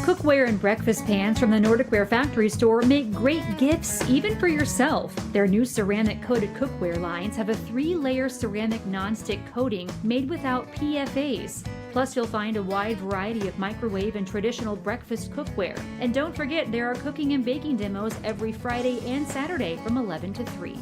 Cookware and breakfast pans from the Nordic Ware Factory Store make great gifts even for yourself. Their new ceramic coated cookware lines have a 3-layer ceramic nonstick coating made without PFAs. Plus, you'll find a wide variety of microwave and traditional breakfast cookware. And don't forget, there are cooking and baking demos every Friday and Saturday from 11 to 3.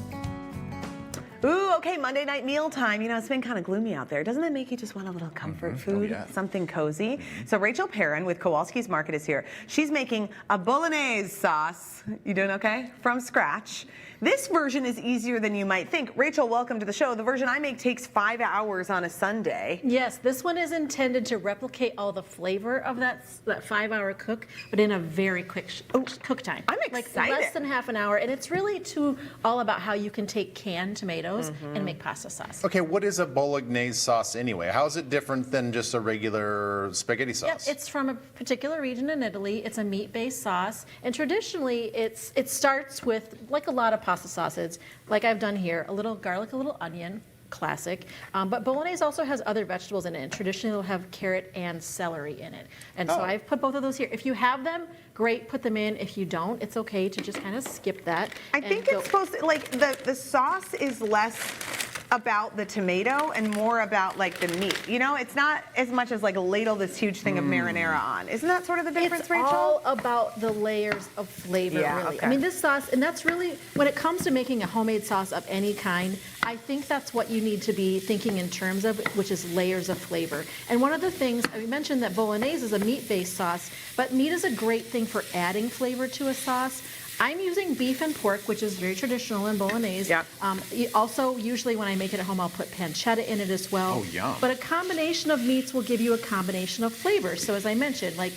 Ooh, okay, Monday night meal time. You know, it's been kind of gloomy out there. Doesn't that make you just want a little comfort food? Oh, yeah. Something cozy? So Rachael Perron with Kowalski's Market is here. She's making a Bolognese sauce. You doing okay? From scratch. This version is easier than you might think. Rachael, welcome to the show. The version I make takes 5 hours on a Sunday. Yes, this one is intended to replicate all the flavor of that 5-hour cook, but in a very quick cook time. I'm excited. Like less than half an hour, and it's really all about how you can take canned tomatoes and make pasta sauce. Okay, what is a Bolognese sauce anyway? How is it different than just a regular spaghetti sauce? Yep, it's from a particular region in Italy. It's a meat-based sauce, and traditionally it starts with, like a lot of pasta sauces, like I've done here, a little garlic, a little onion, classic. But Bolognese also has other vegetables in it, and traditionally it'll have carrot and celery in it. And so I've put both of those here. If you have them, great, put them in. If you don't, it's okay to just kind of skip that. I think it's supposed to, like, the sauce is less about the tomato and more about like the meat. You know, it's not as much as like a ladle this huge thing of marinara on. Isn't that sort of the difference, It's Rachael? all about the layers of flavor, really. Okay. I mean, this sauce, and that's really, when it comes to making a homemade sauce of any kind, I think that's what you need to be thinking in terms of, which is layers of flavor. And one of the things, we mentioned that Bolognese is a meat-based sauce, but meat is a great thing for adding flavor to a sauce. I'm using beef and pork, which is very traditional in Bolognese. Yep. Also, usually when I make it at home, I'll put pancetta in it as well. Oh, yum. But a combination of meats will give you a combination of flavors. So as I mentioned, like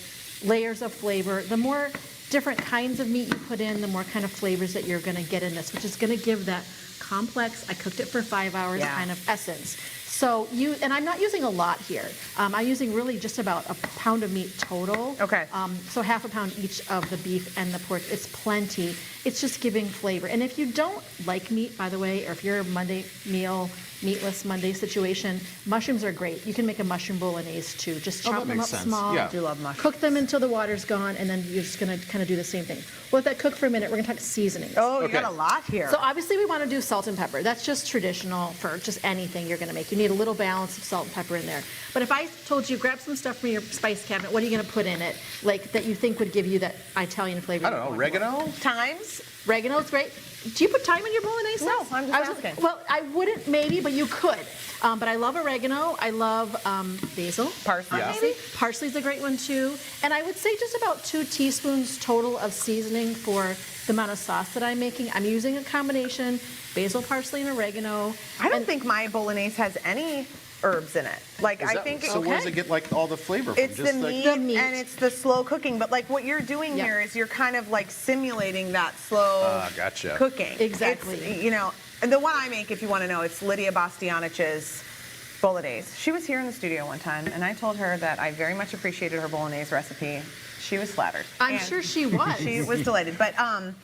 layers of flavor, the more different kinds of meat you put in, the more kind of flavors that you're going to get in this, which is going to give that complex, I cooked it for 5 hours kind of essence. So and I'm not using a lot here. I'm using really just about a pound of meat total. Okay. So half a pound each of the beef and the pork. It's plenty. It's just giving flavor. And if you don't like meat, by the way, or if you're a Monday meal, meatless Monday situation, mushrooms are great. You can make a mushroom bolognese too. Just chop them up makes sense. small. Yeah. I do love mushrooms. Cook them until the water's gone, and then you're just going to kind of do the same thing. We'll let that cook for a minute. We're going to talk seasonings. Oh, you Okay. got a lot here. So obviously we want to do salt and pepper. That's just traditional for just anything you're going to make. You need a little balance of salt and pepper in there. But if I told you, grab some stuff from your spice cabinet, what are you going to put in it, like that you think would give you that Italian flavor? I don't know, oregano? Times? Oregano's great. Do you put thyme in your bolognese No, sauce? I'm just asking. Well, I wouldn't maybe, but you could. But I love oregano. I love basil. Parsley. Yeah. Maybe. Parsley's a great one too. And I would say just about 2 teaspoons total of seasoning for the amount of sauce that I'm making. I'm using a combination, basil, parsley, and oregano. I don't think my Bolognese has any herbs in it. Like, I think So where does it get like all the flavor from? it's Just the like, meat, The meat. and it's the slow cooking. But like what you're doing Yep. here is you're kind of like simulating that slow gotcha. cooking. Exactly. It's, you know, and the one I make, if you want to know, it's Lydia Bastianich's Bolognese. She was here in the studio one time, and I told her that I very much appreciated her Bolognese recipe. She was flattered. I'm And sure she was. She was delighted. But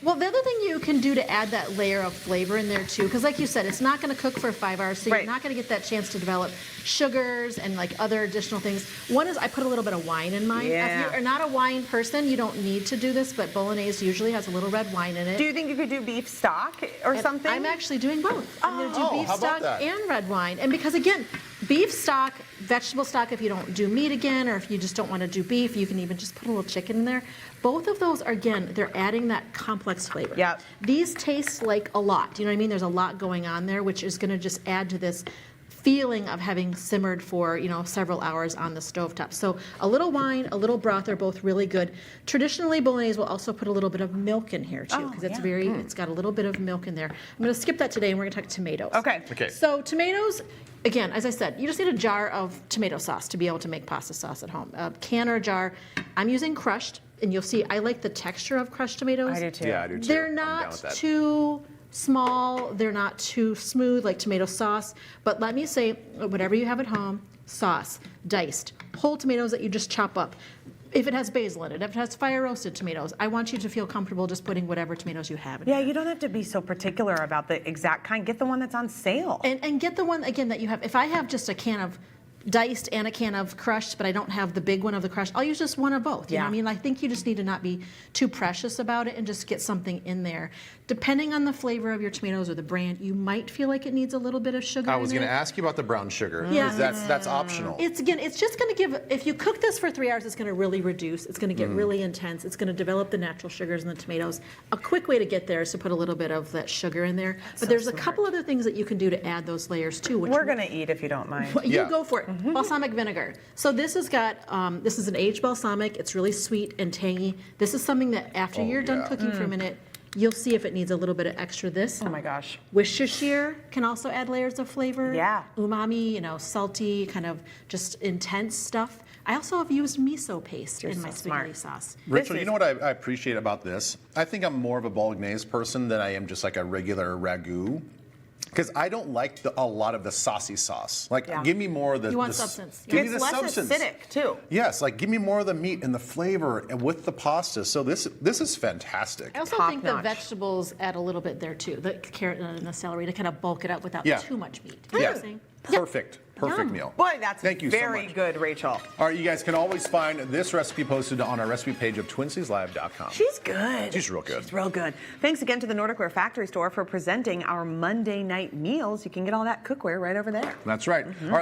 Well, the other thing you can do to add that layer of flavor in there too, because like you said, it's not going to cook for 5 hours, so Right. you're not going to get that chance to develop sugars and like other additional things. One is I put a little bit of wine in mine. Yeah. If you are not a wine person, you don't need to do this, but Bolognese usually has a little red wine in it. do you think you could do beef stock or And something? I'm actually doing both. I'm going to do Oh, beef how about stock that? and red wine. And because again, beef stock, vegetable stock, if you don't do meat again, or if you just don't want to do beef, you can even just put a little chicken in there. Both of those are, again, they're adding that complex flavor. Yep. These taste like a lot. Do you know what I mean? There's a lot going on there, which is going to just add to this feeling of having simmered for, you know, several hours on the stovetop. So a little wine, a little broth are both really good. Traditionally, Bolognese will also put a little bit of milk in here too, because it's it's got a little bit of milk in there. I'm going to skip that today, and we're going to talk tomatoes. Okay. Okay. So tomatoes, again, as I said, you just need a jar of tomato sauce to be able to make pasta sauce at home. A can or a jar. I'm using crushed, and you'll see I like the texture of crushed tomatoes. I do too. Yeah, I do too. They're I'm down not with that. too small, they're not too smooth like tomato sauce, but let me say, whatever you have at home, sauce, diced, whole tomatoes that you just chop up. If it has basil in it, if it has fire roasted tomatoes, I want you to feel comfortable just putting whatever tomatoes you have in Yeah, here. you don't have to be so particular about the exact kind. Get the one that's on sale. And get the one, again, that you have. If I have just a can of diced and a can of crushed, but I don't have the big one of the crushed, I'll use just one of both. You know what I mean? I think you just need to not be too precious about it and just get something in there. Depending on the flavor of your tomatoes or the brand, you might feel like it needs a little bit of sugar I was in going it. to ask you about the brown sugar. Yeah. That's optional. It's just going to give, if you cook this for 3 hours, it's going to really reduce. It's going to get really intense. It's going to develop the natural sugars in the tomatoes. A quick way to get there is to put a little bit of that sugar in there. But there's a couple other things that you can do to add those layers too. Which We're going to eat if you don't mind. You go for it. Balsamic vinegar. So this has got, this is an aged balsamic. It's really sweet and tangy. This is something that after you're done cooking for a minute, you'll see if it needs a little bit of extra this. Oh my gosh. Worcestershire can also add layers of flavor. Yeah. Umami, salty, kind of just intense stuff. I also have used miso paste in my spaghetti sauce. Rachel, you know what I appreciate about this? I think I'm more of a Bolognese person than I am just like a regular ragu. Because I don't like a lot of the saucy sauce. Like, give me more of the... You want substance. Give me It's the less substance. acidic, too. Yes, like give me more of the meat and the flavor and with the pasta. So this is fantastic. I also Top think the notch. vegetables add a little bit there too, the carrot and the celery to kind of bulk it up without too much meat. You know what I'm saying? Perfect meal. Boy, that's Thank you so very much. good, Rachel. All right, you guys can always find this recipe posted on our recipe page of twincieslive.com. She's good. She's real good. She's real good. Thanks again to the Nordic Ware Factory Store for presenting our Monday night meals. You can get all that cookware right over there. That's right. All right.